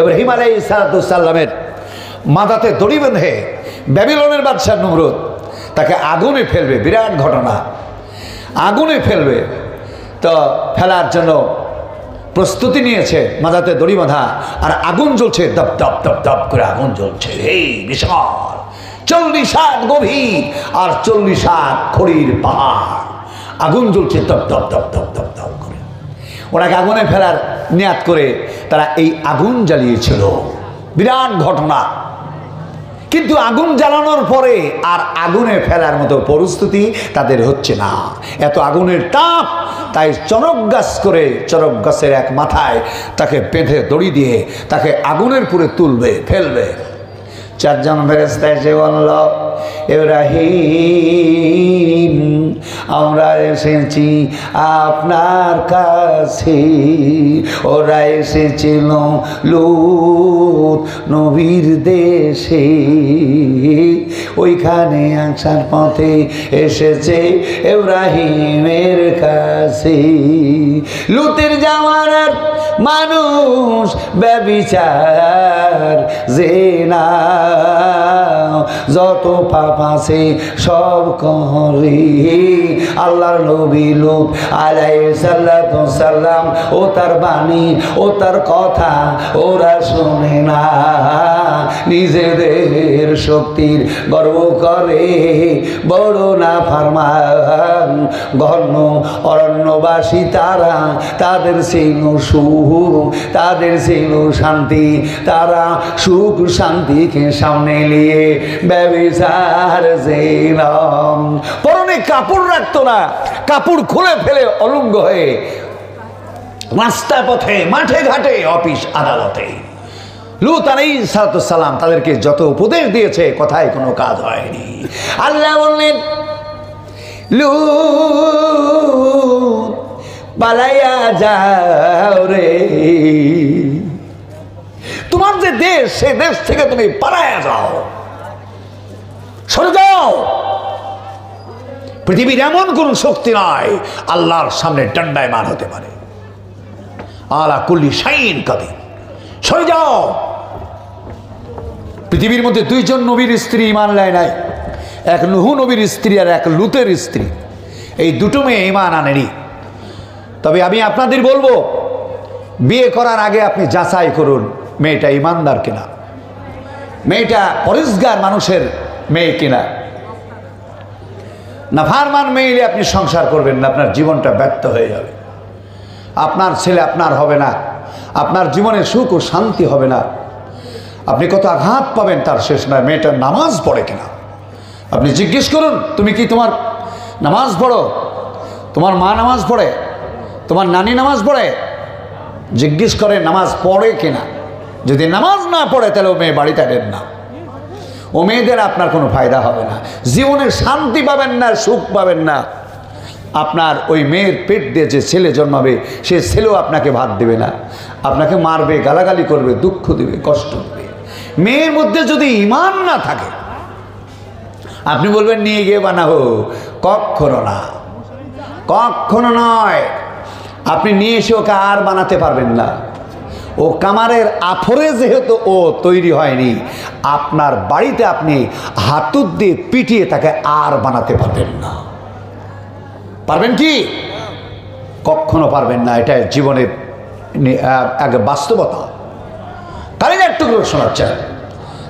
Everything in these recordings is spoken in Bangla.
ইব্রাহিম আলাইহিস সালামের মাথাতে দড়ি বেঁধে ব্যাবিলনের বাদশা নমরুদ তাকে আগুনে ফেলবে, বিরাট ঘটনা, আগুনে ফেলবে। তো ফেলার জন্য প্রস্তুতি নিয়েছে, মাথাতে দড়ি বাঁধা, আর আগুন জ্বলছে, দপ দপ দপ দপ করে আগুন জ্বলছে, এই বিশাল 40 হাত গভীর আর 40 হাত খড়ির পাহাড়, আগুন জ্বলছে দপ দপ দপ দপ দপ দপ করে। ওনাকে আগুনে ফেলার নিয়াত করে তারা এই আগুন জ্বালিয়েছিল, বিরাট ঘটনা। কিন্তু আগুন জ্বালানোর পরে আর আগুনে ফেলার মতো পরিস্থিতি তাদের হচ্ছে না, এত আগুনের তাপ। তাই চরক গাছ করে, চরক গাছের এক মাথায় তাকে বেঁধে দড়ি দিয়ে তাকে আগুনের পুরে তুলবে, ফেলবে। 4 জন ফেরেশতা এসে বলল, ইব্রাহিম আমরা এসেছি আপনার কাছে। ওরা এসেছিল লূত নবীর দেশে, ওইখানে আসার পথে এসেছে ইব্রাহিমের কাছে। লূতের জামানার মানুষ ব্যভিচার জিনা যত পাপ আছে সব করে। আল্লাহর নবী লূত আলাইহিস সালাম ও তার বাণী ও তার কথা ওরা শোনে না, নিজেদের শক্তির গর্ব করে, বড় না ফারমান ঘন অরণ্যবাসী তারা, তাদের ছিল সুখ, তাদের ছিল শান্তি, তারা সুখ শান্তিকে সামনে নিয়ে ব্যভিচার ছিলাম। পরনে কাপড় রাখতো না, কাপড় খুলে ফেলে অলঙ্গ হয়ে রাস্তা পথে, মাঠে ঘাটে, অফিস আদালতে। লূত আলাইহিস সালাম তাদেরকে যত উপদেশ দিয়েছে কথায় কোনো কাজ হয়নি। আল্লাহ বললেন, লূত পালাইয়া যাও রে, তোমার যে দেশ সে দেশ থেকে তুমি পালাইয়া যাও, সরে যাও। পৃথিবীর এমন কোন শক্তি নয় আল্লাহর সামনে দণ্ডায়মান হতে পারে। আলা কুল্লি শাইইন কাদির, সরে যাও। পৃথিবীর মধ্যে 2 জন নবীর স্ত্রী ঈমান নেয় নাই, এক নূহ নবীর স্ত্রী আর এক লূতের স্ত্রী। এই দুটো মেয়ে ঈমান আনেনি। তবে আমি আপনাদের বলবো, বিয়ে করার আগে আপনি যাচাই করুন মেয়েটা ঈমানদার কিনা, মেয়েটা পরিষ্কার মানুষের মেয়ে কিনা। নাফরমান মেয়ে আপনি সংসার করবেন না, আপনার জীবনটা ব্যর্থ হয়ে যাবে। আপনার ছেলে আপনার হবে না, আপনার জীবনে সুখ ও শান্তি হবে না। আপনি কত আঘাত পাবেন তার শেষ নয়। মেয়েটার নামাজ পড়ে কিনা আপনি জিজ্ঞেস করুন, তুমি কি তোমার নামাজ পড়ো? তোমার মা নামাজ পড়ে? তোমার নানি নামাজ পড়ে? জিজ্ঞেস করে নামাজ পড়ে কিনা। যদি নামাজ না পড়ে তাহলে ও মেয়ে বাড়ি থাকেন না। ও মেয়েদের আপনার কোনো ফায়দা হবে না, জীবনে শান্তি পাবেন না, সুখ পাবেন না। আপনার ওই মেয়ের পেট দিয়ে যে ছেলে জন্মাবে সে ছেলেও আপনাকে ভাত দেবে না, আপনাকে মারবে, গালাগালি করবে, দুঃখ দেবে, কষ্ট দেবে। মেয়ের মধ্যে যদি ঈমান না থাকে আপনি বলবেন নিয়ে গিয়ে বানাবো, কখনো না, কখনো নয়। আপনি নিয়ে এসে ওকে আর বানাতে পারবেন না। ও কামারের আফরে যেহেতু ও তৈরি হয়নি, আপনার বাড়িতে আপনি হাতুড় দিয়ে পিটিয়ে তাকে আর বানাতে পারবেন না। পারবেন কি? কখনো পারবেন না। এটা জীবনের এক বাস্তবতা। তাহলে একটু শোনাচ্ছেন।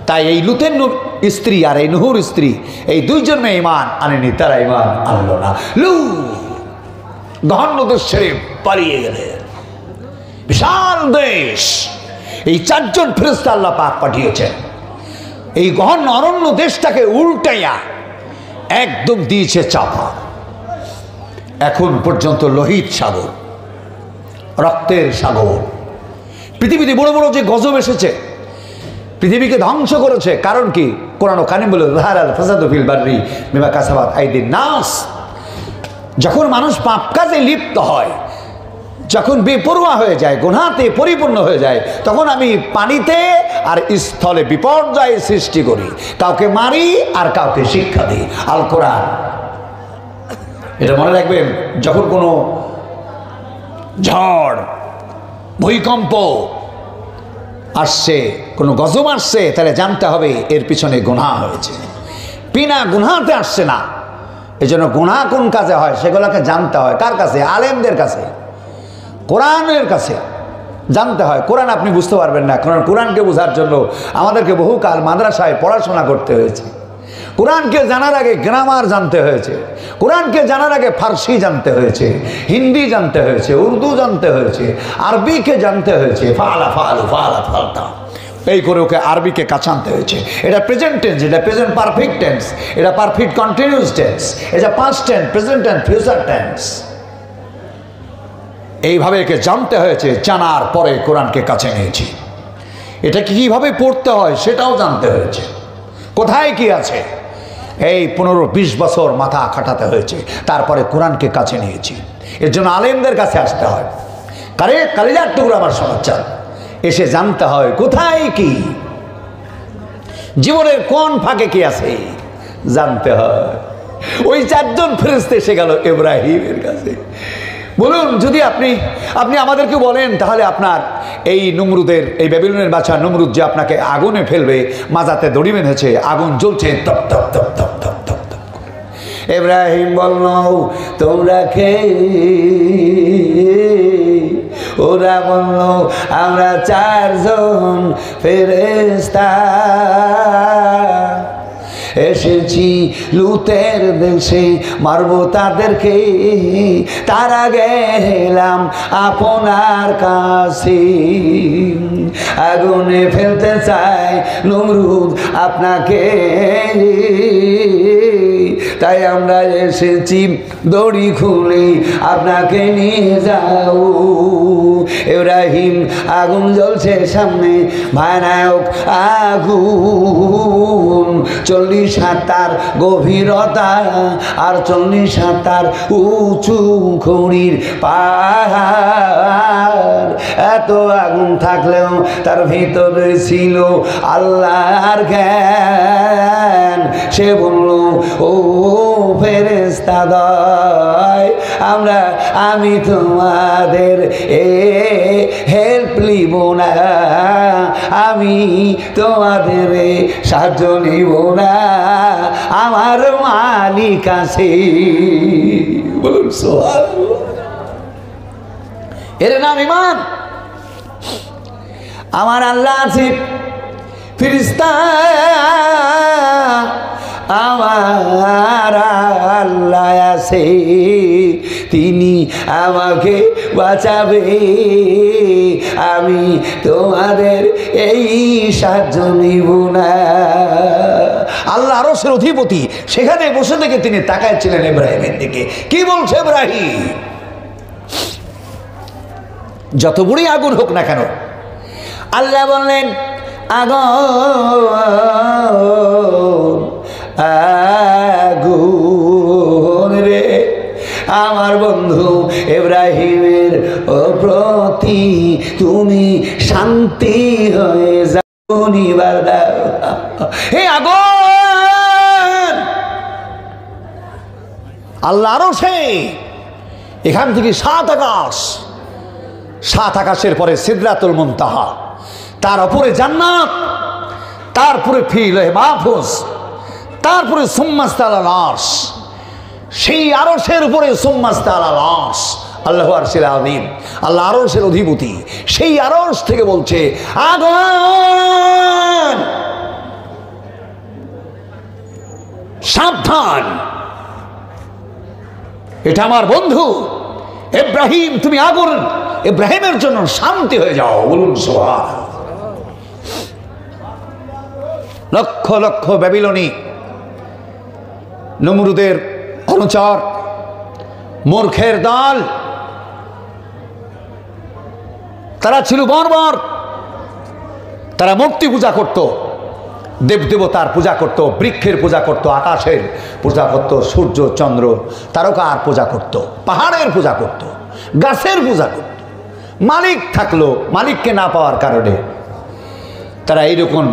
তাই এই লূতের স্ত্রী আর এই নূহর স্ত্রী, এই 2 জন মেয়ে ঈমান আনেনি, তারা ঈমান আনলো না। লূত গহন দেশ ছেড়ে পালিয়ে গেলেন। বিশাল দেশ, এই 4 জন ফেরেশতা আল্লাহ পাক পাঠিয়েছেন। এই গহন অরণ্য দেশটাকে উল্টাইয়া একদম দিয়েছে চাপা। এখন পর্যন্ত লোহিত সাগর, রক্তের সাগর। পৃথিবীতে বড় বড় যে গজব এসেছে পৃথিবীকে ধ্বংস করেছে। কারণ কি? কোরআন কারিম বলে, যাহারাল ফাসাদু ফিল বাররি বিমা কাসাবাত আইদিন নাস। যখন মানুষ পাপ কাজে লিপ্ত হয়, যখন বেপরোয়া হয়ে যায়, গুনাহতে পরিপূর্ণ হয়ে যায়, তখন আমি পানিতে আর স্থলে বিপর্যয় সৃষ্টি করি, কাউকে মারি আর কাউকে শিক্ষা দিই। আল কোরআন। এটা মনে রাখবেন, যখন কোনো ঝড়, ভূমিকম্প আসছে, কোনো গজব আসছে, তাহলে জানতে হবে এর পিছনে গুনাহ হয়েছে। বিনা গুনাহতে আসছে না, এই জন্য গুনাহ কোন কাজে হয় সেগুলোকে জানতে হয়। কার কাছে? আলেমদের কাছে, কোরআনের কাছে জানতে হয়। কোরআন আপনি বুঝতে পারবেন না, কারণ কোরআনকে বোঝার জন্য আমাদেরকে বহুকাল মাদ্রাসায় পড়াশোনা করতে হয়েছে। কোরআনকে জানার আগে গ্রামার জানতে হয়েছে, কোরআনকে জানার আগে ফার্সি জানতে হয়েছে, হিন্দি জানতে হয়েছে, উর্দু জানতে হয়েছে, আরবিকে জানতে হয়েছে, ফালা ফালু ফালা ফালতা, এই করে ওকে আরবিকে কাছে আনতে হয়েছে। এটা প্রেজেন্ট টেন্স, এটা প্রেজেন্ট পারফেক্ট টেন্স, এটা পারফেক্ট কন্টিনিউয়াস টেন্স, এটা past tense, present tense, future tense. এইভাবে একে জানতে হয়েছে। জানার পরে কোরআনকে কাছে নিয়েছি। এটাকে কিভাবে পড়তে হয় সেটাও জানতে হয়েছে, কোথায় কি আছে। এই 15-20 বছর মাথা খাটাতে হয়েছে, তারপরে কোরআনকে কাছে নিয়েছি। এর জন্য আলেমদের কাছে আসতে হয়। কালিজার টুকরো আমার সমাচার, এসে জানতে হয় কোথায় কি, জীবনের কোন ফাঁকে কি আছে জানতে হয়। ওই 4 জন ফেরেশতা এসে গেল ইব্রাহিমের কাছে। বলুন, যদি আপনি আমাদেরকে বলেন, তাহলে আপনার এই নমরুদের, এই ব্যাবিলনের বাদশা নমরুদ যে আপনাকে আগুনে ফেলবে, মাজাতে দড়ি বেঁধেছে, আগুন জ্বলছে তপ তপ তপ তপ তপ তপ তপ। ইব্রাহিম বলল, তোমরা কে? ওরা বলল, আমরা 4 জন ফেরেশতা এসেছি লুতের দেশে, মারবো তাদেরকে, তারা গেলাম আপনার কাছে। আগুনে ফেলতে চায় নমরুদ আপনাকে, তাই আমরা এসেছি দড়ি খুলে আপনাকে নিয়ে যাও। ইব্রাহিম, আগুন জ্বলছে সামনে, ভয়ানক আগুন, 40 হাত তার গভীরতা, আর 40 হাত তার উঁচু খড়ির পাহাড়। এত আগুন থাকলেও তার ভিতরে ছিল আল্লাহর জ্ঞান। সে বলল, ও ফেরেশতাদ্বয়, আমি তোমাদের হেল্প নিব না, আমি তোমাদের সাহায্য নিব না, আমার মালিক আছে। এর নাম ঈমান। আমার আল্লাহ আছে, ফেরেশতা আমার আল্লাহ আছে, তিনি আমাকে বাঁচাবে, আমি তোমাদের এই সাহায্য নিব না। আল্লাহ আরশের অধিপতি, সেখানে বসে থেকে তিনি তাকাচ্ছিলেন ইব্রাহিমের দিকে। কি বলছে ইব্রাহিম? যত বড়ই আগুন হোক না কেন, আল্লাহ বললেন, আগুন রে, আমার বন্ধু ইব্রাহিমের প্রতি তুমি শান্তি হয়ে যাও। হে আগুন, আল্লাহ আরশে, এখান থেকে 7 আকাশ, 7 আকাশের পরে সিদরাতুল মুনতাহা, তার উপরে জান্নাত, তারপরে ফিল মাহফুজ, তারপরে সুম্মাস্তালাল আরশ, সেই আরশের উপরে সুম্মাস্তালাল আরশ, আল্লাহু আরশিল আযীম, আল্লাহ আরশের অধিপতি। সেই আরশ থেকে বলছে, আগুন সাবধান, এটা আমার বন্ধু ইব্রাহিম, তুমি আগুন, ইব্রাহিমের জন্য শান্তি হয়ে যাও। বলুন সুবহানাল্লাহ। লক্ষ লক্ষ ব্যাবিলনি নমরুদের অনুচর, মূর্খের দল, তারা ছিল বর্বর। তারা মূর্তি পূজা করত, দেবদেবতার পূজা করত, বৃক্ষের পূজা করত, আকাশের পূজা করত, সূর্য চন্দ্র তারকার পূজা করত, পাহাড়ের পূজা করত, গাছের পূজা করত। মালিক থাকলো, মালিককে না পাওয়ার কারণে তারা এইরকম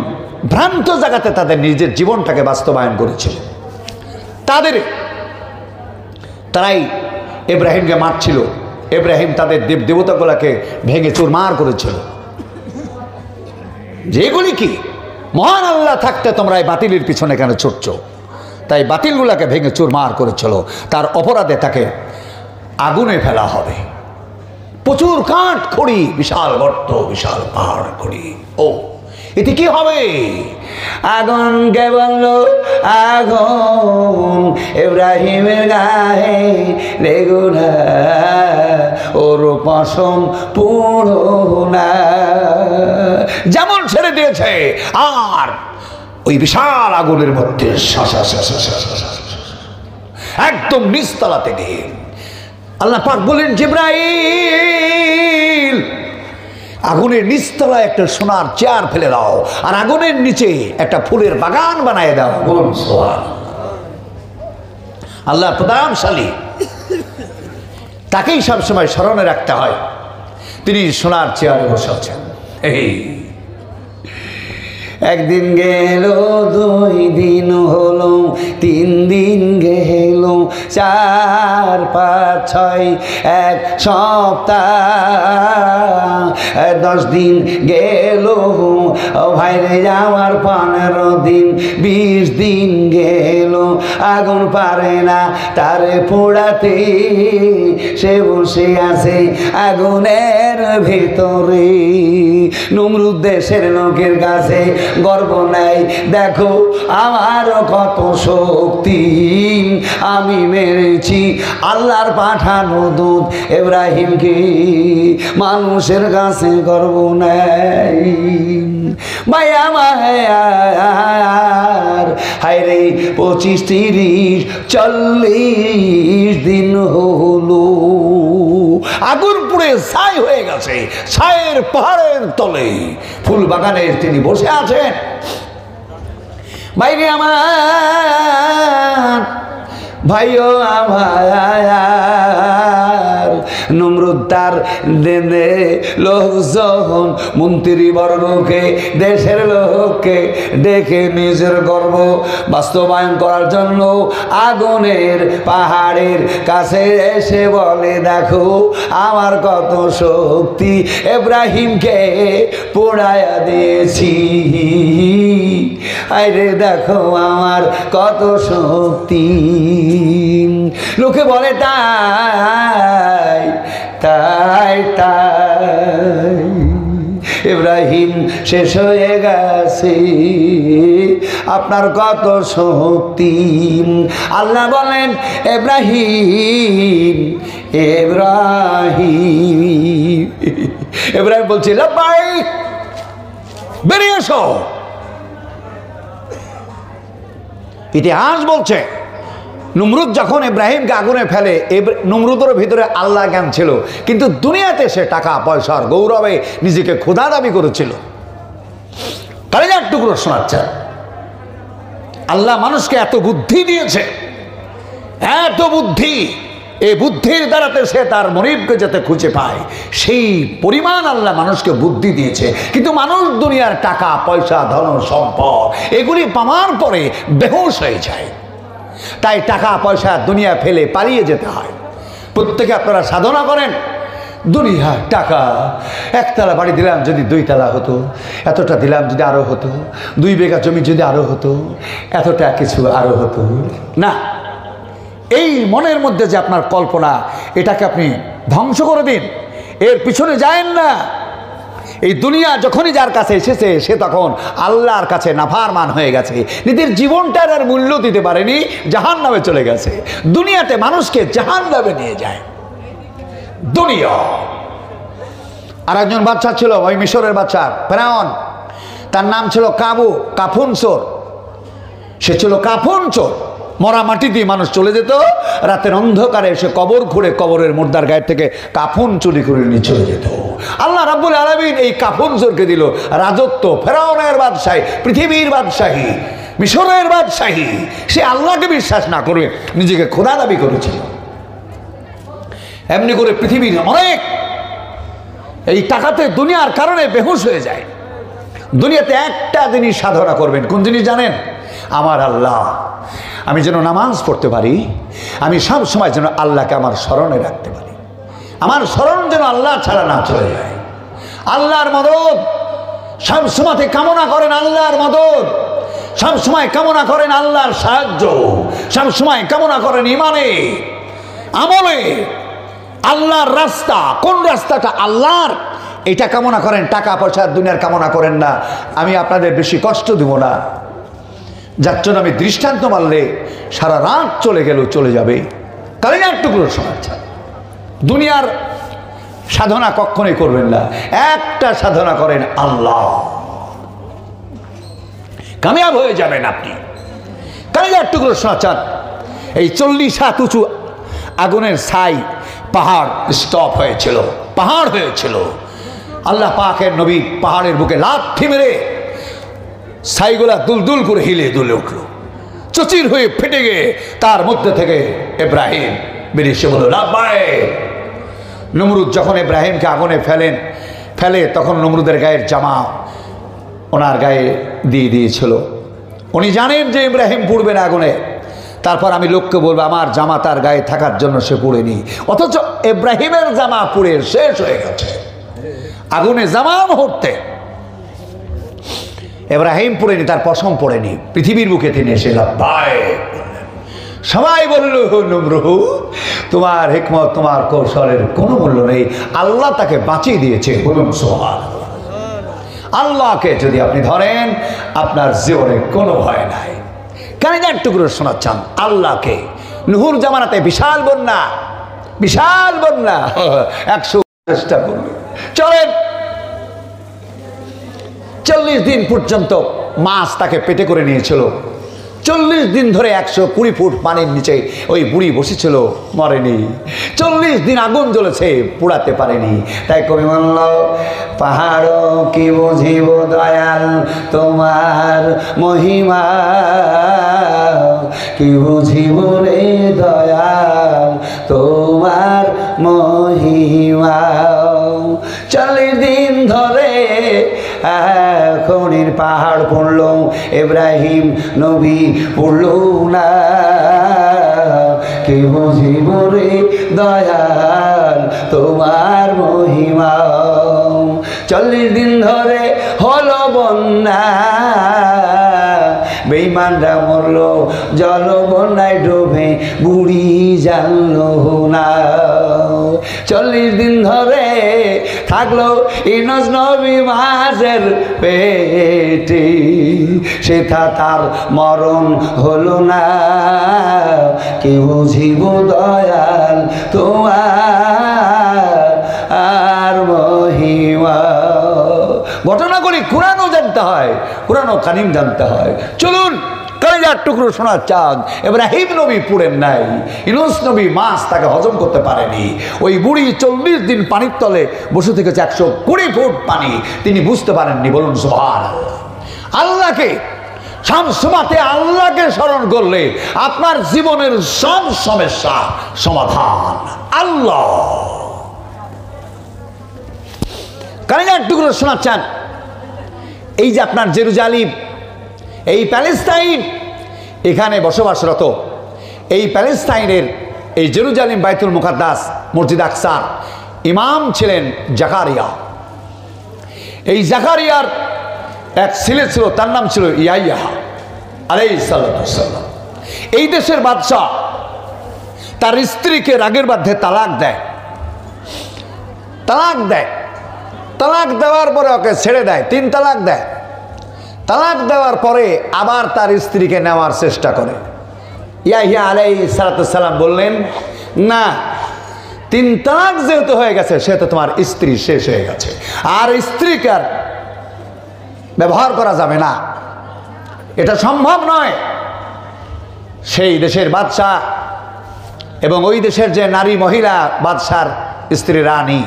ভ্রান্ত জায়গাতে তাদের নিজের জীবনটাকে বাস্তবায়ন করেছিল। তারাই ইব্রাহিমকে মারছিল। ইব্রাহিম তাদের দেবদেবতাগুলোকে ভেঙে চুরমার করেছিল। যেগুলি কি? মহান আল্লাহ থাকতে তোমরা এই বাতিলের পিছনে কেন ছুটছ? তাই বাতিলগুলাকে ভেঙে চুরমার করে চলো, তার অপরাধে তাকে আগুনে ফেলা হবে। প্রচুর কাঠ খড়ি, বিশাল গর্ত, বিশাল পাহাড় খড়ি। ও এতে কি হবে? আগুনকে বলল আগুন ইব্রাহিমের গায়ে লেগুনা, ওর পশম পুরো না। যেমন ছেড়ে দিয়েছে, আর ওই বিশাল আগুনের মধ্যে একদম নিচতলা থেকে আল্লাহ পাক বলেন, জিবরাইল আগুনের নিচতলায় একটা সোনার চেয়ার ফেলে দাও, আর আগুনের নিচে একটা ফুলের বাগান বানায় দাও। বলুন সুবহানাল্লাহ। আল্লাহ প্রতাপশালী, তাকেই সবসময় স্মরণে রাখতে হয়। তিনি সোনার চেয়ারে বসে আছেন। এই একদিন গেল, 2 দিন হলো, 3 দিন গেল, 4, 5, 6, 1 সপ্তাহ, 10 দিন গেল, ভাইরে আমার 15 দিন, 20 দিন গেল, আগুন পারে না তারে পোড়াতে, সে বসে আছে আগুনের ভেতরে। নমরুদ দেশের লোকের কাছে গর্ব নাই, দেখো আমার কত শক্তি, আমি মেরেছি আল্লাহর পাঠানো দূত ইব্রাহিমকে। মানুষের কাছে গর্ব নাই। মায়া মায়ার হায়রে 25, 30, 40 দিন হলো, আগুন পুড়ে ছাই হয়ে গেছে। ছায়ের পাহাড়ের তলে ফুল বাগানে তিনি বসে আছেন। বাইরে আমার ভাইও আমার, নমরুদ তার দেনে লোকজন, মন্ত্রী বর্গকে, দেশের লোককে ডেকে নিজের গর্ব বাস্তবায়ন করার জন্য আগুনের পাহাড়ের কাছে এসে বলে, দেখো আমার কত শক্তি, ইব্রাহিমকে পোড়ায়া দিয়েছি। আরে দেখো আমার কত শক্তি। লোকে বলে তাই তাই তাই, ইব্রাহিম শেষ হয়ে গেছে, আপনার কত শক্তি। আল্লাহ বলেন, ইব্রাহিম ইব্রাহিম ইব্রাহিম বলছে, লাব্বাইক, বেরিয়ে এসো। ইতিহাস বলছে, নমরুদ যখন ইব্রাহিমকে আগুনে ফেলে, নমরুদের ভিতরে আল্লাহ জ্ঞান ছিল, কিন্তু দুনিয়াতে সে টাকা পয়সার গৌরবে নিজেকে খোদা দাবি করেছিল। কালেজার টুকরো শোনাচ্ছে, আল্লাহ মানুষকে এত বুদ্ধি দিয়েছে, এত বুদ্ধি, এই বুদ্ধির দ্বারাতে সে তার মনিবকে যাতে খুঁজে পায়, সেই পরিমাণ আল্লাহ মানুষকে বুদ্ধি দিয়েছে। কিন্তু মানুষ দুনিয়ার টাকা পয়সা, ধন সম্পদ এগুলি পাওয়ার পরে বেহুশ হয়ে যায়। তাই টাকা পয়সা দুনিয়া ফেলে পালিয়ে যেতে হয়। প্রত্যেকে আপনারা সাধনা করেন, দুনিয়া টাকা, 1 তলা বাড়ি দিলাম যদি 2 তলা হতো, এতটা দিলাম যদি আরো হতো, 2 বিঘা জমি যদি আরো হতো, এতটা কিছু আরো হতো না। এই মনের মধ্যে যে আপনার কল্পনা, এটাকে আপনি ধ্বংস করে দিন, এর পিছনে যায়েন না। এই দুনিয়া যখনই যার কাছে এসেছে, সে তখন আল্লাহর কাছে নাফরমান হয়ে গেছে, নিজের জীবনটার আর মূল্য দিতে পারেনি, জাহান্নামে চলে গেছে। দুনিয়াতে মানুষকে জাহান্নামে নিয়ে যায় দুনিয়া। আর একজন বাচ্চা ছিল, ওই মিশরের বাচ্চা ফেরাউন, তার নাম ছিল কাফুন চোর। সে ছিল কাফুন চোর। মরা মাটি দিয়ে মানুষ চলে যেত, রাতের অন্ধকারে এসে কবর খুঁড়ে কবরের মুর্দার গায়ের থেকে কাফন চুরি করে নিয়ে চলে যেত। আল্লাহ রাব্বুল আলামিন এই কাফন চোরকে দিল রাজত্ব, ফেরাউনের বাদশাহী, পৃথিবীর বাদশাহী, মিশরের বাদশাহী। সে আল্লাহকে বিশ্বাস না করে নিজেকে খোদা দাবি করেছিল। এমনি করে পৃথিবীর অনেক এই টাকাতে দুনিয়ার কারণে বেহুশ হয়ে যায়। দুনিয়াতে একটা জিনিস সাধনা করবেন, কোন জিনিস জানেন? আমার আল্লাহ, আমি যেন নামাজ পড়তে পারি, আমি সব সময় যেন আল্লাহকে আমার স্মরণে রাখতে পারি, আমার স্মরণ যেন আল্লাহ ছাড়া না চলে যায়। আল্লাহর মদদ সব সময় কামনা করেন আল্লাহর মদদ, সব সময় কামনা করেন আল্লাহর সাহায্য, সব সময় কামনা করেন ইমানে আমলে আল্লাহর রাস্তা। কোন রাস্তাটা আল্লাহর, এটা কামনা করেন। টাকা পয়সার দুনিয়ার কামনা করেন না। আমি আপনাদের বেশি কষ্ট দেব না, যার জন্য আমি দৃষ্টান্ত মারলে সারা রাত চলে গেল চলে যাবে। কালিজার টুকরো শোনাচ্ছা, দুনিয়ার সাধনা কখনোই করবেন না। একটা সাধনা করেন আল্লাহ, কামিয়াব হয়ে যাবেন আপনি। কালিজার টুকরো শোনাচ্ছেন, এই 40 হাত উঁচু আগুনের ছাই পাহাড় স্টপ হয়েছিল, পাহাড় হয়েছিল। আল্লাহ পাকের নবী পাহাড়ের বুকে লাথি মেরে ছাইগুলা দুলদুল করে হিলে দুলে উঠল, চচির হয়ে ফেটে গিয়ে তার মধ্যে থেকে ইব্রাহিম বেরিয়ে বলল লাব্বাইক। নমরুদ যখন ইব্রাহিমকে আগুনে ফেলে তখন নমরুদের গায়ের জামা ওনার গায়ে দিয়ে দিয়েছিল। উনি জানেন যে ইব্রাহিম পুড়বে না আগুনে। তারপর আমি লোককে বলবো আমার জামা তার গায়ে থাকার জন্য সে পুড়েনি, অথচ ইব্রাহিমের জামা পুড়ে শেষ হয়ে গেছে আগুনে জামা মুহূর্তে। ইব্রাহিম পুড়েনি, তার পশম পড়েনি, পৃথিবীর বুকে তিনি এসে লাব্বাইক। সবাই বলল নমরুদ তোমার হিকমত তোমার কৌশলের কোনো মূল্য নেই, আল্লাহ তাকে বাঁচিয়ে দিয়েছে। বলুন সুবহানাল্লাহ। আল্লাহকে যদি আপনি ধরেন আপনার জীবনে কোনো ভয় নাই। কালিজার টুকরো শোনাচ্ছেন আল্লাহকে। নুহুর জামানাতে বিশাল বন্যা, বিশাল বন্যা, 100 চেষ্টা করবে। চলেন 40 দিন পর্যন্ত মাছ তাকে পেটে করে নিয়েছিল। 40 দিন ধরে 120 ফুট পানির নিচে ওই বুড়ি বসেছিল, মরেনি। 40 দিন আগুন জ্বলেছে, পোড়াতে পারেনি। তাই কবি বলল পাহাড় কি বুঝিব দয়াল তোমার মহিমা, কি বুঝিব রে দয়াল তোমার মহিমা। 40 দিন ধরে খনির পাহাড় পড়ল, ইব্রাহিম নবী পড়ল না, কে বুঝিব রে দয়াল তোমার মহিমা। 40 দিন ধরে হলো বন্যা, বেঈমানরা মরল জল বন্যায় ডুবে, বুড়ি জানলো না। 40 দিন ধরে থাকলো ইউনূস নবী মাছের পেটে, সেটা তার মরণ হলো না, কি বুঝিব দয়াল তোমার মহিমা। ঘটনা করি কোরআনও জানতে হয়, কোরআন ও কারিম জানতে হয়। চলুন কালিজার টুকরো শোনার চাঁদ। ইব্রাহিম নবী পুড়েন নাই, ইউনূস নবী মাছ তাকে হজম করতে পারেনি। ওই বুড়ি 40 দিন পানির তলে বসে থেকেছে, 120 ফুট পানি, তিনি বুঝতে পারেননি। বলুন সুবহানাল্লাহ। আল্লাহকে সব সময়তে আল্লাহকে স্মরণ করলে আপনার জীবনের সব সমস্যা সমাধান আল্লাহ। কালিজার টুকরো শোনাচ্ছেন, এই যে আপনার জেরুজালিম, এই প্যালেস্টাইন, এখানে বসবাসরত এই প্যালেস্টাইনের এই জেরুজালিম বাইতুল মুকাদ্দাস মসজিদ আকসার ইমাম ছিলেন জাকারিয়া। এই জাকারিয়ার এক ছেলে ছিল, তার নাম ছিল ইয়াহইয়া আলাইহিস সালাম। এই দেশের বাদশাহ তার স্ত্রীকে রাগের বাধ্যে তালাক দেয়। তালাক দেওয়ার পরে ওকে ছেড়ে দেয়, 3 তালাক দেয়। তালাক দেওয়ার পরে আবার তার স্ত্রীকে নেওয়ার চেষ্টা করে। ইয়াহইয়া আলাইহিস সালাম বললেন না, 3 তালাক যেহেতু হয়ে গেছে সেহেতু তোমার স্ত্রী শেষ হয়ে গেছে, আর স্ত্রীকে আর ব্যবহার করা যাবে না, এটা সম্ভব নয়। সেই দেশের বাদশাহ এবং ওই দেশের যে নারী মহিলা বাদশার স্ত্রী রানী,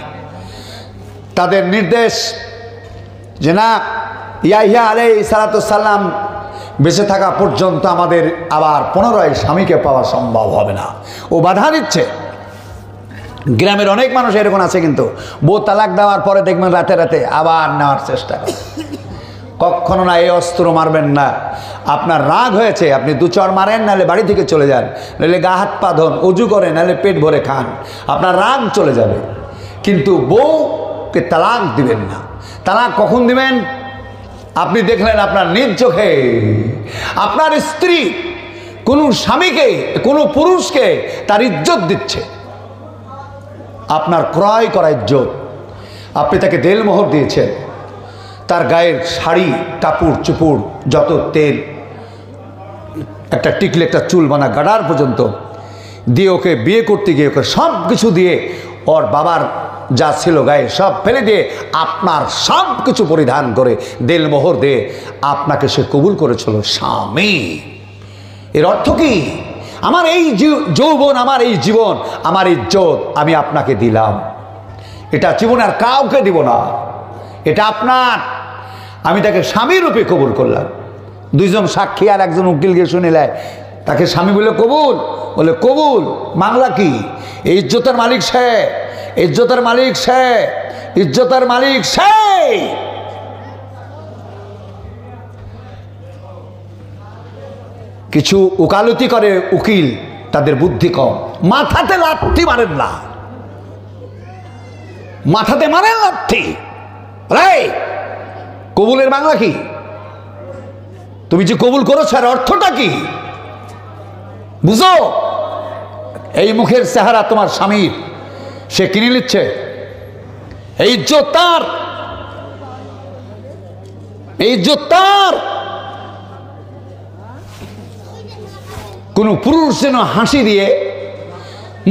তাদের নির্দেশ যে না, ইয়াহইয়া আলাইহিস সালাম বেঁচে থাকা পর্যন্ত আমাদের আবার পুনরায় স্বামীকে পাওয়া সম্ভব হবে না। ও বাধা দিচ্ছে। গ্রামের অনেক মানুষ এরকম আছে, কিন্তু বউ তালাক দেওয়ার পরে দেখবেন রাতে রাতে আবার নেওয়ার চেষ্টা করে। কখনো না, এই অস্ত্র মারবেন না। আপনার রাগ হয়েছে, আপনি 2 চড় মারেন, নাহলে বাড়ি থেকে চলে যান, নাহলে গা হাত পা ধোন, উজু করেন, নাহলে পেট ভরে খান, আপনার রাগ চলে যাবে। কিন্তু বউকে তালাক দিবেন না। তালাক কখন দিবেন? আপনি দেখলেন আপনার নিজ চোখে আপনার স্ত্রী কোন স্বামীকে, কোন পুরুষকে তার ইজ্জত দিচ্ছে, আপনার ক্রয় করা ইজ্জত। আপনি তাকে দেলমোহর দিয়েছেন, তার গায়ের শাড়ি, কাপড় চুপড়, যত তেল, একটা টিকলে একটা চুল বানা গাডার পর্যন্ত দিয়ে ওকে বিয়ে করতে গিয়ে ওকে সব কিছু দিয়ে, ওর বাবার যা ছিল গায়ে সব ফেলে দিয়ে আপনার সব কিছু পরিধান করে দেলমোহর দিয়ে আপনাকে সে কবুল করেছিল স্বামী। এর অর্থ কি? আমার এই যৌবন, আমার এই জীবন, আমার ইজ্জত আমি আপনাকে দিলাম, এটা জীবনে আর কাউকে দিব না, এটা আপনার। আমি তাকে স্বামী রূপে কবুল করলাম। দুইজন সাক্ষী আর একজন উকিলকে শুনিলে তাকে স্বামী বলে কবুল, বলে কবুল মামলা কি? এই ইজ্জতের মালিক সে, ইজ্জতের মালিক সে, ইজ্জতের মালিক সে। কিছু উকালতি করে উকিল, তাদের বুদ্ধি কম, মাথাতে লাথি মারেন না, মাথাতে মারেন লাথি। কবুলের বাংলা কি? তুমি যে কবুল করেছো এর অর্থটা কি বুঝো? এই মুখের চেহারা তোমার স্বামীর, সে কিনে নিচ্ছে, এই ইজ্জত তার, এই ইজ্জত তার। কোন পুরুষ যেন হাসি দিয়ে,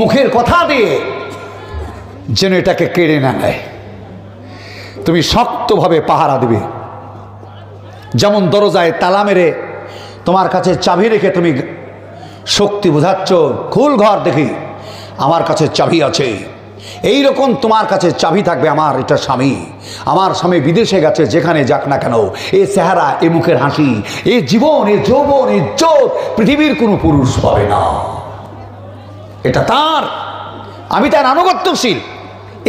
মুখের কথা দিয়ে যেন এটাকে কেড়ে না নেয়। তুমি শক্তভাবে পাহারা দিবে। যেমন দরজায় তালা মেরে তোমার কাছে চাবি রেখে তুমি শক্তি বোঝাচ্ছ, খুল ঘর দেখি, আমার কাছে চাবি আছে, এই রকম তোমার কাছে চাবি থাকবে। আমার এটা স্বামী, আমার স্বামী বিদেশে গেছে, যেখানে যাক না কেন, এই চেহারা, এই মুখের হাসি, এই জীবন, এই যৌবন, এই ইজ্জত পৃথিবীর কোনো পুরুষ পাবে না, এটা তার। আমি তার আনুগত্যশীল,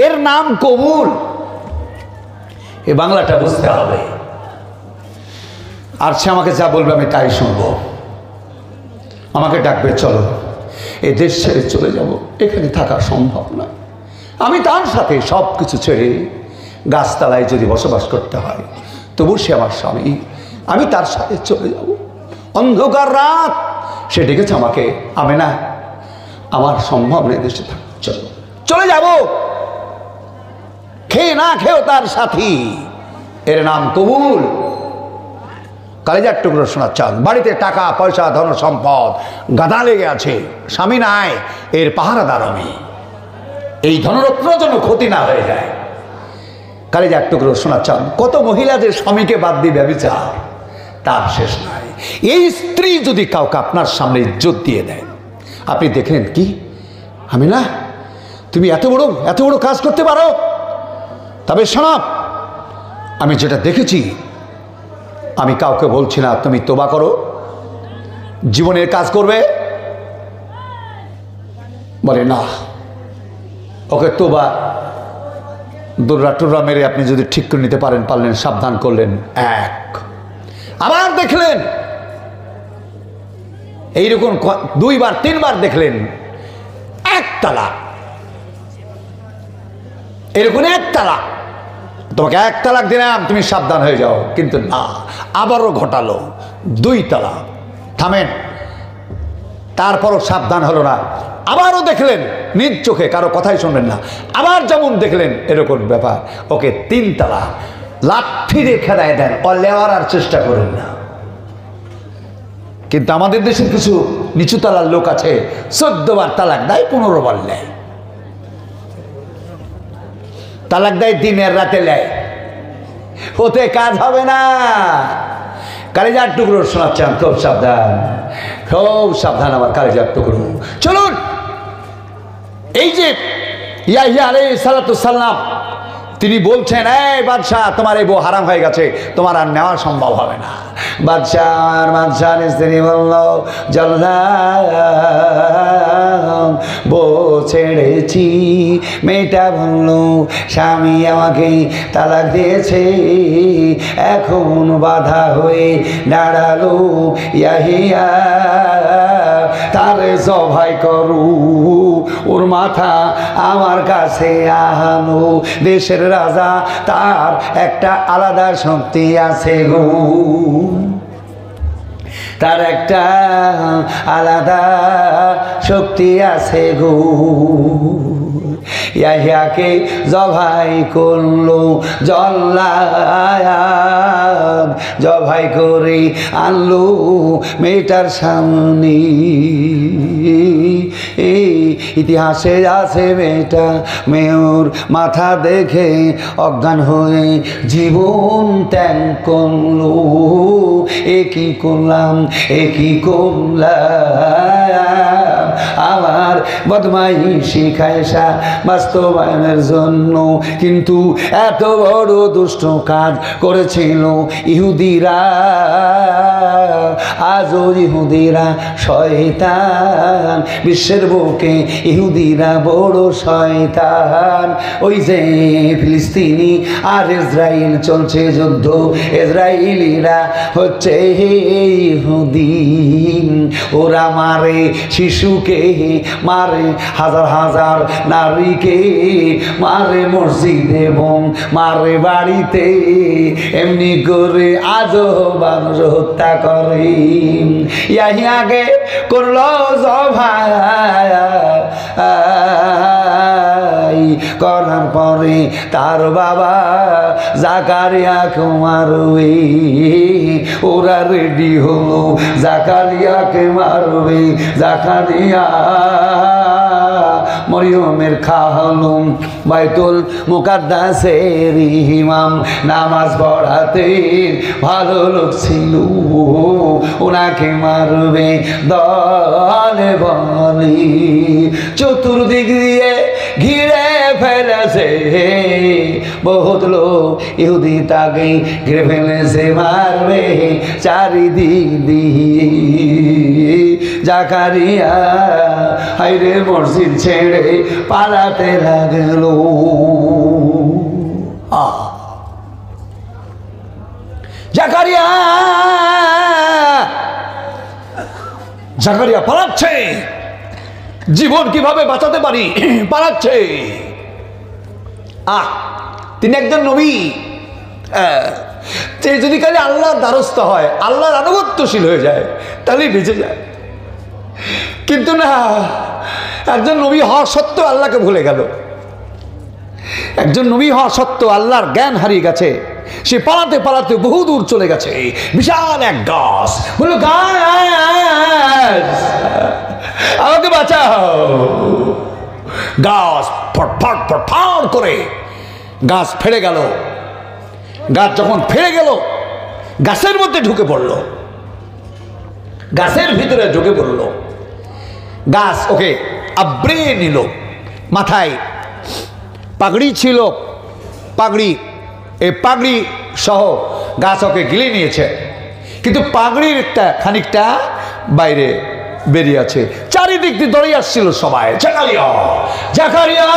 এর নাম কবুল। এই বাংলাটা বুঝতে হবে। আর সে আমাকে যা বলবে আমি তাই শুনবো। আমাকে ডাকবে, চলো এই দেশ ছেড়ে চলে যাব, এখানে থাকা সম্ভব না। আমি তার সাথে সব কিছু ছেড়ে গাছতলায় যদি বসবাস করতে হয়, তবু সে আমার স্বামী, আমি তার সাথে চলে যাব। অন্ধকার রাত, সে ডেকেছে আমাকে, আমি না, আমার সম্ভব নেই দেশে থাক, চলো চলে যাব। খেয়ে না খেয়েও তার সাথী, এর নাম কবুল। কালেজার টুকরো শোনার চান, বাড়িতে টাকা পয়সা ধন সম্পদ গাদা লেগে আছে, স্বামী নাই, এর পাহারাদার আমি। এই ধনরত্ন যেন ক্ষতি না হয়ে যায়। কালেজার টুকরো শোনার চান, কত মহিলা যে স্বামীকে বাদ দিয়ে ব্যভিচার, তার শেষ নাই। এই স্ত্রী যদি কাউকে আপনার সামনে ইজ্জত দিয়ে দেয়, আপনি দেখলেন কি, আমি না, তুমি এত বড় কাজ করতে পারো, তবে শোনো, আমি যেটা দেখেছি, আমি কাউকে বলছি না তুমি তোবা করো, জীবনের কাজ করবে, বলে না, ওকে তোবা দৌড়া টোড়া মেরে আপনি যদি ঠিক করে নিতে পারলেন, সাবধান করলেন, এক। আবার দেখলেন এইরকম 2 বার 3 বার দেখলেন, এক তালাক, এরকম এক তালাক, তোমাকে এক তালাক দিলাম, তুমি সাবধান হয়ে যাও, কিন্তু না, আবারও ঘটালো 2 তালাক, থামেন, তারপরও সাবধান হলো না, আবারও দেখলেন নিজ চোখে, কারো কথাই শুনবেন না, আবার যেমন দেখলেন এরকম ব্যাপার, ওকে 3 তালাক, লাঠি রেখে দেন, ও লেওয়ার আর চেষ্টা করেন না। কিন্তু আমাদের দেশের কিছু নিচু তালার লোক আছে, 14 বার তালাক দেয়, 15 বার নেয়, তালাক দেয় দিনের রাতে নেয়, ওতে কাজ হবে না। কালেজার টুকরো শোনাচ্ছেন, খুব সাবধান, খুব সাবধান আমার কালেজার টুকরো। চলুন, এই যে ইয়াহিয়া আলাইহিস সালাতু সালাম, তিনি বলছেন, এই বাদশাহ, তোমার এই বউ হারাম হয়ে গেছে, তোমার আর নেওয়া সম্ভব হবে না। বাদশাহ স্ত্রী বলল, জলদাম, বউ ছেড়েছি। মেয়েটা বলল, স্বামী আমাকে তালাক দিয়েছে, এখন বাধা হয়ে দাঁড়ালো ইয়াহিয়া, তার সভাই করু। ওর মাথা আমার কাছে আনো। দেশের রাজা, তার একটা আলাদা শক্তি আছে গো, তার একটা আলাদা শক্তি আছে গো। ইয়াহিয়াকে জবাই করলো জল্লাদ, জবাই করে আনলো মেয়েটার সামনে। ইতিহাসে আছে মেয়েটা, মেয়র মাথা দেখে অজ্ঞান হয়ে জীবন ত্যাগ করলো। এ কি করলাম, এ কি করলাম, আমার বদমাইশি খায়সা বাস্তবায়নের জন্য। কিন্তু এত বড় দুষ্ট কাজ করেছিল ইহুদিরা, আজও ইহুদিরা শয়তান, বিশ্বের বুকে ইহুদিরা বড় শয়তান। ওই যে ফিলিস্তিনি আর ইসরায়েল চলছে যুদ্ধ, ইসরায়েলিরা হচ্ছে ইহুদি। ওরা মারে শিশুকে, মারে হাজার হাজার নারীকে, মারে মসজিদ এবং মারে বাড়িতে, এমনি করে আজও মানুষ হত্যা করে। ইয়াহিয়াকে করলো জবাই, করার পরে তার বাবা জাকারিয়াকে মারবে। ওরা রেডি হলো জাকারিয়াকে মারবে। জাকারিয়া মরিয়মের খালুম, বাইতুল মুকাদ্দাসের ইমাম, নামাজ পড়াতে ভালো লোক ছিল, ওনাকে মারবে দলে বলে। চতুর্দিক দিয়ে ঘিরে ফেলেছে বহুত লোক, ইহুদি তাকে ঘিরে ফেলেছে, মারবে চারিদিক দিয়ে। জাকারিয়া হাইরে মসজিদ ছেড়ে পালাতে লাগলো। জাকারিয়া জাকারিয়া পালাচ্ছে, জীবন কিভাবে বাঁচাতে পারি পালাচ্ছে। তিনি একজন নবী, যদি খালি আল্লাহর দ্বারস্থ হয়, আল্লাহর আনুগত্যশীল হয়ে যায়, তাহলেই বেঁচে যায়। কিন্তু না, একজন নবী হওয়া সত্ত্বেও আল্লাহকে ভুলে গেল। একজন নবী হওয়া সত্ত্বেও আল্লাহর জ্ঞান হারিয়ে গেছে। সে পালাতে পালাতে বহু দূর চলে গেছে। বিশাল এক গাছ, বলল গাছ আমাকে বাঁচাও। গাছ ফটফট ফটফট করে গাছ ফেড়ে গেল। গাছ যখন ফেড়ে গেল, গাছের মধ্যে ঢুকে পড়ল, গাছের ভিতরে ঢুকে পড়ল। গাছ ওকে আব্রে নিল। মাথায় পাগড়ি ছিল, পাগড়ি, এই পাগড়ি সহ গাছ ওকে গিলে নিয়েছে। কিন্তু পাগড়ির একটা খানিকটা বাইরে বেরিয়ে আছে। চারিদিক দিয়ে দৌড়ে আসছিল সবাই, জাকারিয়া জাকারিয়া,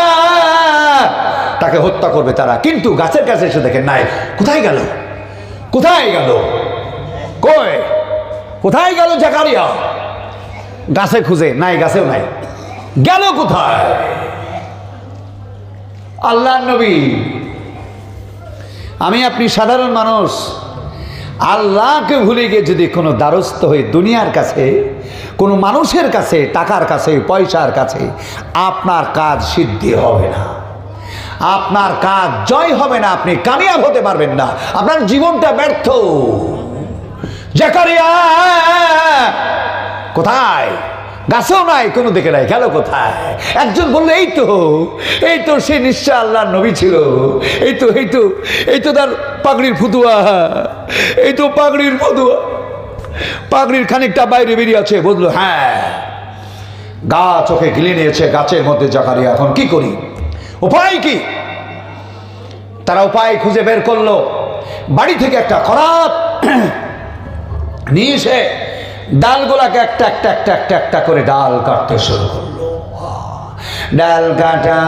তাকে হত্যা করবে তারা। কিন্তু গাছের কাছে এসে দেখে নাই। কোথায় গেল, কোথায় গেল, কই কোথায় গেল জাকারিয়া? গাছে খুঁজে নাই, গাছেও নাই। গেল কোথায়? আল্লাহর নবী, আমি আপনি সাধারণ মানুষ, আল্লাহকে ভুলে গিয়ে যদি কোনো দ্বারস্থ হয়ে দুনিয়ার কাছে, কোনো মানুষের কাছে, টাকার কাছে, পয়সার কাছে, আপনার কাজ সিদ্ধি হবে না, আপনার কাজ জয় হবে না, আপনি কামিয়াব হতে পারবেন না, আপনার জীবনটা ব্যর্থ। জাকারিয়া কোথায়? গাছেও নাই, কোনো দিকে নাই, গেল কোথায়? একজন বললো এই তো সে নিশ্চয় আল্লাহর নবী ছিল, এই তো তার পাগড়ির ফুতুয়া, এই তো পাগড়ির ফুতুয়া, পাগড়ির খানিকটা বাইরে বেরিয়ে আছে। বুঝলো হ্যাঁ, গাছ ওকে গিলে নিয়েছে, গাছের মধ্যে জাকারিয়া। এখন কি করি, উপায় কি? তারা উপায় খুঁজে বের করলো। বাড়ি থেকে একটা খরাত নিয়ে এসে ডালগুলাকে একটা একটা একটা একটা একটা করে ডাল কাটতে শুরু করলো। ডাল কাটা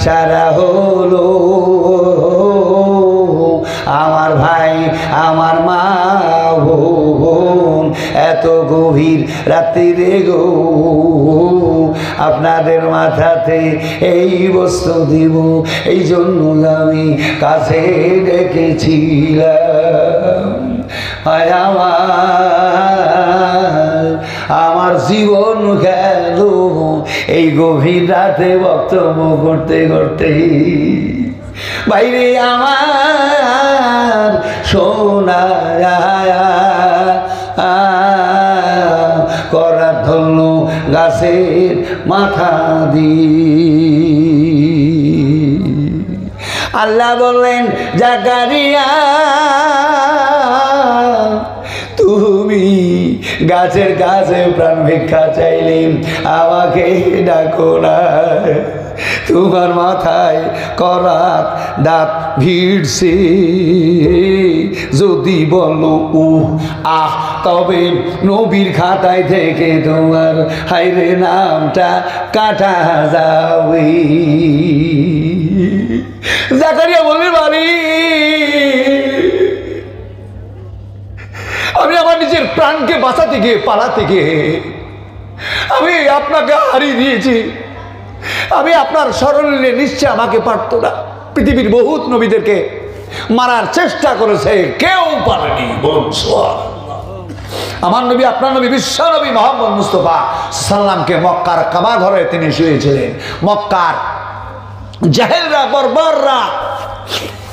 সারা হলো, আমার ভাই আমার মা বোন, এত গভীর রাত্রিরে গো আপনাদের মাথাতে এই বস্তু দিব, এই জন্য আমি কাছে ডেকেছিলাম। আমার জীবন গেল এই গভীর রাতে বক্তব্য করতে করতে। বাইরে আমার সোনা করা ধন্য গাছের মাথা আল্লাহ বললেন, জাকারিয়া তুমি গাছের কাছে প্রাণ ভিক্ষা চাইলে আমাকে ডাকো না। তোমার মাথায় করাত দাঁত ভিড়ছে, যদি বলো আহ তবে নবীর খাতায় থেকে তোমার হাইরে নামটা কাটা যাবে। জাকারিয়া বললেন, বাড়ি আমি আমার নিজের প্রাণকে বাঁচাতে গিয়ে পালাতে গিয়ে আমি আপনাকে হারিয়ে দিয়েছি। আমি আপনার স্মরণ নিলে নিশ্চয় আমাকে পারত না। পৃথিবীর বহুত নবীদেরকে মারার চেষ্টা করেছে, কেউ পারেনি। বলুন সুবহানাল্লাহ। আমার নবী, আপনার নবী, বিশ্ব নবী মুহাম্মদ মুস্তাফা সাল্লামকে মক্কার কাবা ঘরে তিনি শুয়েছিলেন। মক্কার জাহেলরা, বর্বররা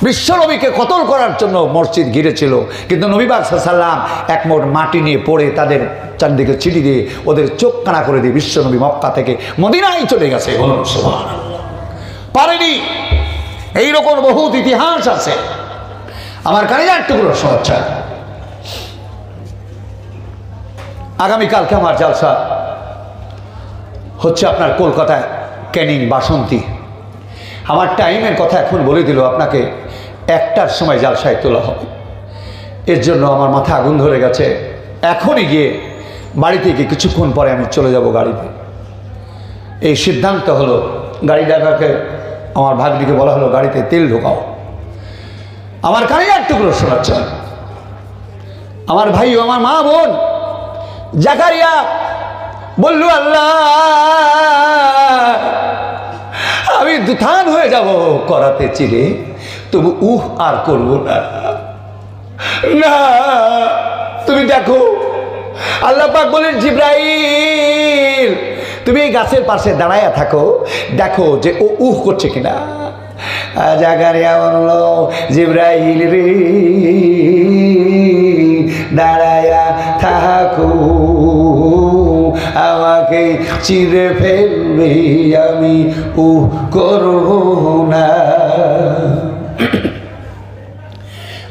বিশ্বনবীকে কতল করার জন্য মসজিদ ঘিরেছিল, কিন্তু নবী পাক সাল্লাল্লাহু আলাইহি ওয়াসাল্লাম এক মোট মাটি নিয়ে পড়ে তাদের চারদিকে চিঠি দিয়ে ওদের চোখ কানা করে দিয়ে বিশ্বনবী মক্কা থেকে মদিনায় চলে গেছে। বলুন সুবহানাল্লাহ। পারেনি। এইরকম বহুত ইতিহাস আছে। আমার কালিজার টুকরো সচ্চা। আগামীকালকে আমার জালসা হচ্ছে আপনার কলকাতায় ক্যানিং বাসন্তী। আমার টাইমের কথা এখন বলে দিল, আপনাকে 1টার সময় জালসায় তোলা হবে। এর জন্য আমার মাথা আগুন ধরে গেছে। এখনই গিয়ে বাড়িতে গিয়ে কিছুক্ষণ পরে আমি চলে যাব গাড়িতে। এই সিদ্ধান্ত হলো, গাড়ি ড্রাইভারকে আমার ভাগ্নিকে বলা হলো গাড়িতে তেল ঢোকাও। আমার কালিজার টুকরো শোনাচ্ছে আমার ভাই, আমার মা বোন জাকারিয়া বলল, আল্লাহ আমি দুথান হয়ে যাব করাতে চিরে, তবু আর করব না। না তুমি দেখো, আল্লাহ পাক বলেন, জিব্রাইল তুমি এই গাছের পাশে দাঁড়ায়া থাকো, দেখো যে ও করছে কিনা। জাকারিয়া বলল, জিব্রাইল রে দাঁড়ায়া থাকো, আমাকে চিরে ফেলবে, আমি করব না।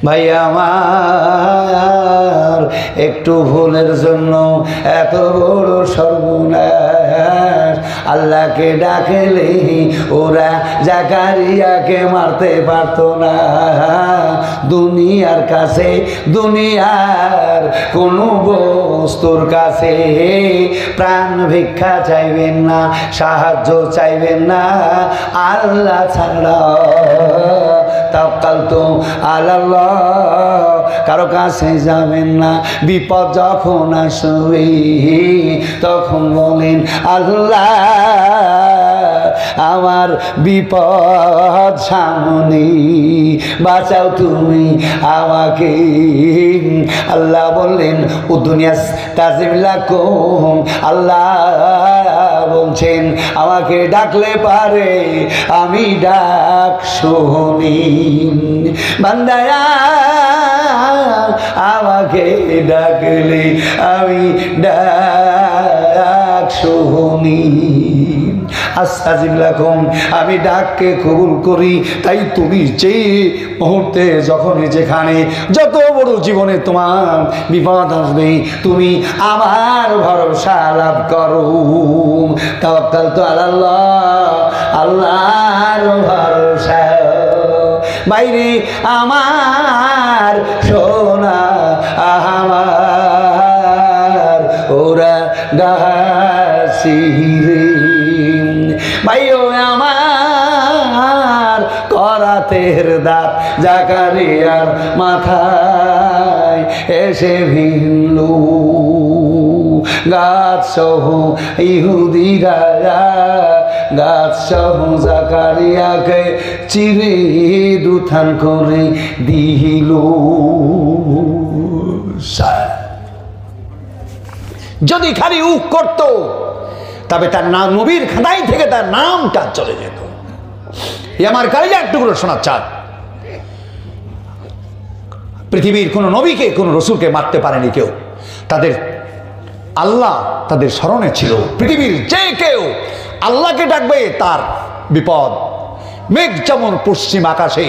ভাই আমার, একটু ভুলের জন্য এত বড় সর্বনাশ। আল্লাহকে ডাকলে ওরা জাকারিয়াকে মারতে পারত না। দুনিয়ার কাছে, দুনিয়ার কোনো বস্তুর কাছে প্রাণ ভিক্ষা চাইবেন না, সাহায্য চাইবেন না আল্লাহ ছাড়া। তাওয়াক্কালতু আলাল্লাহ, কারো কাছে যাবেন না। বিপদ যখন আসবে তখন বলেন, আল্লাহ আমার বিপদ সামনে, বাঁচাও তুমি আমাকে। আল্লাহ বললেন, ও দুনিয়া তাজিলাকুম, আল্লাহ বলছেন আমাকে ডাকলে পারে আমি ডাক শুনি। বান্দায়া আমাকে ডাকলে আমি ডাক শুনি। আস্তাজিব লাকুম, আমি ডাককে কবুল করি। তাই তুমি যে মুহূর্তে, যখনই যেখানে যত বড় জীবনে তোমার বিপদ আসবে, তুমি আমার ভরসা লাভ করো। তাওয়াক্কালতু আলাল্লাহ, আল্লাহর ভরসা। বাইরে আমার সোনা আমার ওরা গাছিরে, ভাইও আমার করাতের দাঁত জাকারিয়ার মাথায় এসে ভিড়লো, গাছ সহ ইহুদিরা গাছ সহ জাকারিয়াকে চিরে দুথান করে দিল। যদি খালি উক করত তবে তার নাম নবীর খাতায় থেকে তার নামটা চলে যেত। আমার কালিজার টুকরো শোনার চান, পৃথিবীর কোন নবীকে কোন রসুলকে মারতে পারেনি কেউ, তাদের আল্লাহ তাদের স্মরণে ছিল। পৃথিবীর যে কেউ আল্লাহকে ডাকবে তার বিপদ। মেঘ যেমন পশ্চিম আকাশে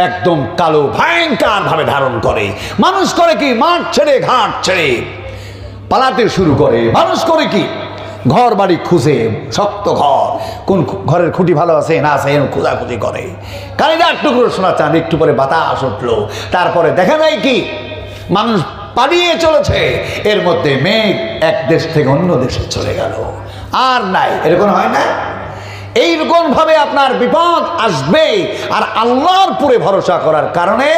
একদম কালো ভয়ঙ্কর ভাবে ধারণ করে, মানুষ করে কি মাঠ ছেড়ে ঘাট ছেড়ে পালাতে শুরু করে। মানুষ করে কি ঘর বাড়ি খুঁজে, শক্ত ঘর, কোন ঘরের খুঁটি ভালো আছে না আছে খোঁজাখুঁজি করে। কালিজার টুকরো শোনা চান, একটু পরে বাতাস উঠলো, তারপরে দেখা যায় কি মানুষ পালিয়ে চলেছে, এর মধ্যে মেঘ এক দেশ থেকে অন্য দেশে চলে গেল, আর নাই। এরকম হয় না? এইরকম ভাবে আপনার বিপদ আসবে, আর আল্লাহর উপরে ভরসা করার কারণে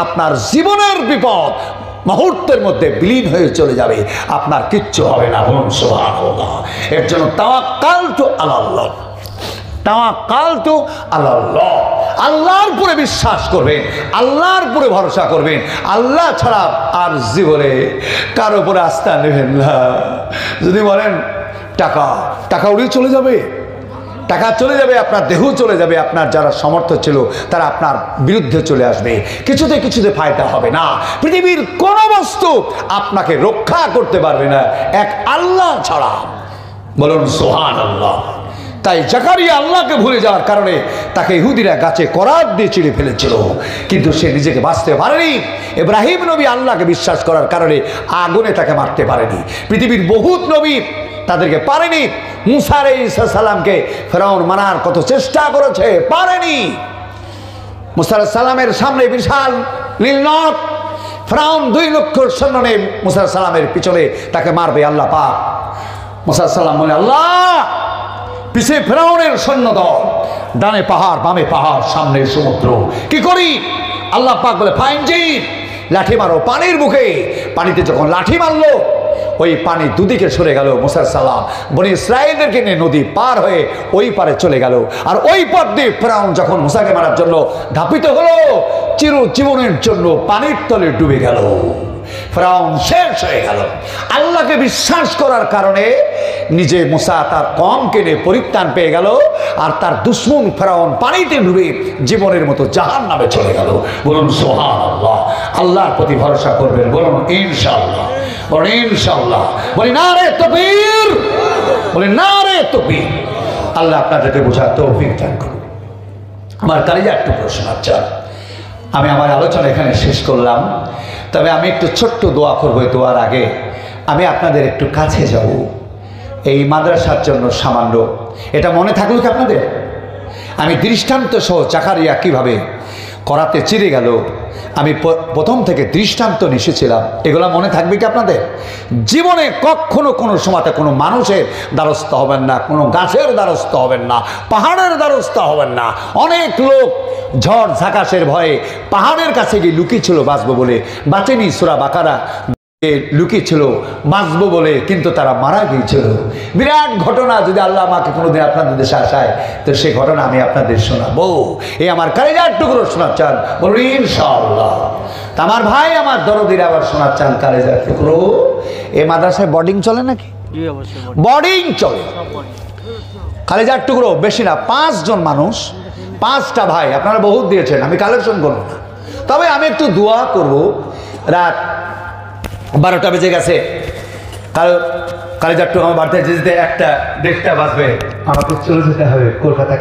আপনার জীবনের বিপদ মুহূর্তের মধ্যে বিলীন হয়ে চলে যাবে, আপনার কিচ্ছু হবে না। বলুন সুবহানাল্লাহ। এর জন্য তাওয়াক্কালতু আলাল্লাহ, তাওয়াক্কালতু আলাল্লাহ। আল্লাহর উপরে বিশ্বাস করবেন, আল্লাহর উপরে ভরসা করবেন। আল্লাহ ছাড়া আর জীবনে কারো উপরে আস্থা নেবেন না। যদি বলেন টাকা, টাকা উড়িয়ে চলে যাবে, টাকা চলে যাবে, আপনার দেহ চলে যাবে, আপনার যারা সমর্থ ছিল তারা আপনার বিরুদ্ধে চলে আসবে, কিছুতে কিছুতে ফায়দা হবে না। পৃথিবীর কোন বস্তু আপনাকে রক্ষা করতে পারবে না এক আল্লাহ ছাড়া। বলুন সুবহানাল্লাহ। তাই জাকারিয়া আল্লাহকে ভুলে যাওয়ার কারণে তাকে ইহুদিরা গাছে করাত দিয়ে চিড়ে ফেলেছিল, কিন্তু সে নিজেকে বাঁচতে পারেনি। ইব্রাহিম নবী আল্লাহকে বিশ্বাস করার কারণে আগুনে তাকে মারতে পারেনি। পৃথিবীর বহুত নবী তাদেরকে পারেনি। মুসা আলাইহিস সালামকে ফেরাউন মারার কত চেষ্টা করেছে, পারেনি। মুসা আলাইহিস সালামের সামনে বিশাল নীলনদ, ফেরাউন 2 লক্ষ সৈন্য নিয়ে মুসা আলাইহিস সালামের পিছনে তাকে মারবে আল্লাহ পাক। মুসা আলাইহিস সালাম বলে, আল্লাহ পিছে ফেরাউনের সৈন্য দল, ডানে পাহাড় বামে পাহাড় সামনে সমুদ্র, কি করি? আল্লাহ পাক বলে, ফাইন জি, লাঠি মারো পানির মুখে। পানিতে যখন লাঠি মারলো ওই পানি দুদিকে সরে গেল। মুসা সালাম বনি ইসরাঈলদেরকে নিয়ে নদী পার হয়ে ওই পারে চলে গেল। আর ওই পথ দিয়ে ফেরাউন যখন মুসাকে মারার জন্য ধাপিত হলো, চিরজীবনের জন্য পানির তলে ডুবে গেল, ফেরাউন শেষ হয়ে গেল। আল্লাহকে বিশ্বাস করার কারণে নিজে মুসা তার কওমকে নিয়ে পরিত্রাণ পেয়ে গেল, আর তার দুশমন ফেরাউন পানিতে ডুবে জীবনের মতো জাহান্নামে চলে গেল। বলুন সুবহানাল্লাহ। আল্লাহর প্রতি ভরসা করবেন, বলুন ইনশাআল্লাহ, বলুন ইনশাআল্লাহ, বলি নারে তাকবীর, বলি নারে তাকবীর। আল্লাহ আপনাদেরকে বোঝার তৌফিক দান করুন। আমার কালিজার একটু প্রশ্ন আছে, আমি আমার আলোচনা এখানে শেষ করলাম, তবে আমি একটু ছোট্ট দোয়া করবো। দোয়ার আগে আমি আপনাদের একটু কাছে যাব, এই মাদ্রাসার জন্য সামান্য। এটা মনে থাকলো কি আপনাদের? আমি দৃষ্টান্ত সহ জাকারিয়া কিভাবে করাতে চিরে গেল, আমি প্রথম থেকে দৃষ্টান্ত নিয়েছিলাম, এগুলো মনে থাকবে কি আপনাদের? জীবনে কখনো কোনো সময়তে কোনো মানুষের দ্বারস্থ হবেন না, কোনো গাছের দ্বারস্থ হবেন না, পাহাড়ের দ্বারস্থ হবেন না। অনেক লোক ঝড় ঝাঁকাশের ভয়ে পাহাড়ের কাছে গিয়ে লুকিয়েছিল বাঁচবো বলে, বাঁচেনি। সূরা বাকারা লুকিয়েছিল বাঁচবো বলে, কিন্তু তারা মারা গিয়েছিল। বিরাট ঘটনা। যদি আল্লাহ আমাকে কোনোদিন আপনাদের দেশে আসায় তো সেই ঘটনা আমি আপনাদের শোনাবো। এই আমার কালিজার টুকরো শোনার চান, বলুন ইনশাআল্লাহ। তা আমার ভাই আমার দরদিরা আবার শোনার চান কালিজার টুকরো। এই মাদ্রাসায় বোর্ডিং চলে নাকি? বোর্ডিং চলে। কালিজার টুকরো বেশি না, 5 জন মানুষ, 5টা ভাই। আপনারা বহুত দিয়েছেন, আমি কালেকশন করবো না, তবে আমি একটু দোয়া করবো। রাত 12টা বেজে গেছে, কালিজার টুকরো আমার বাড়িতে যেতে 1টা 1:30 বাজবে, আমাকে চলে যেতে হবে কলকাতা।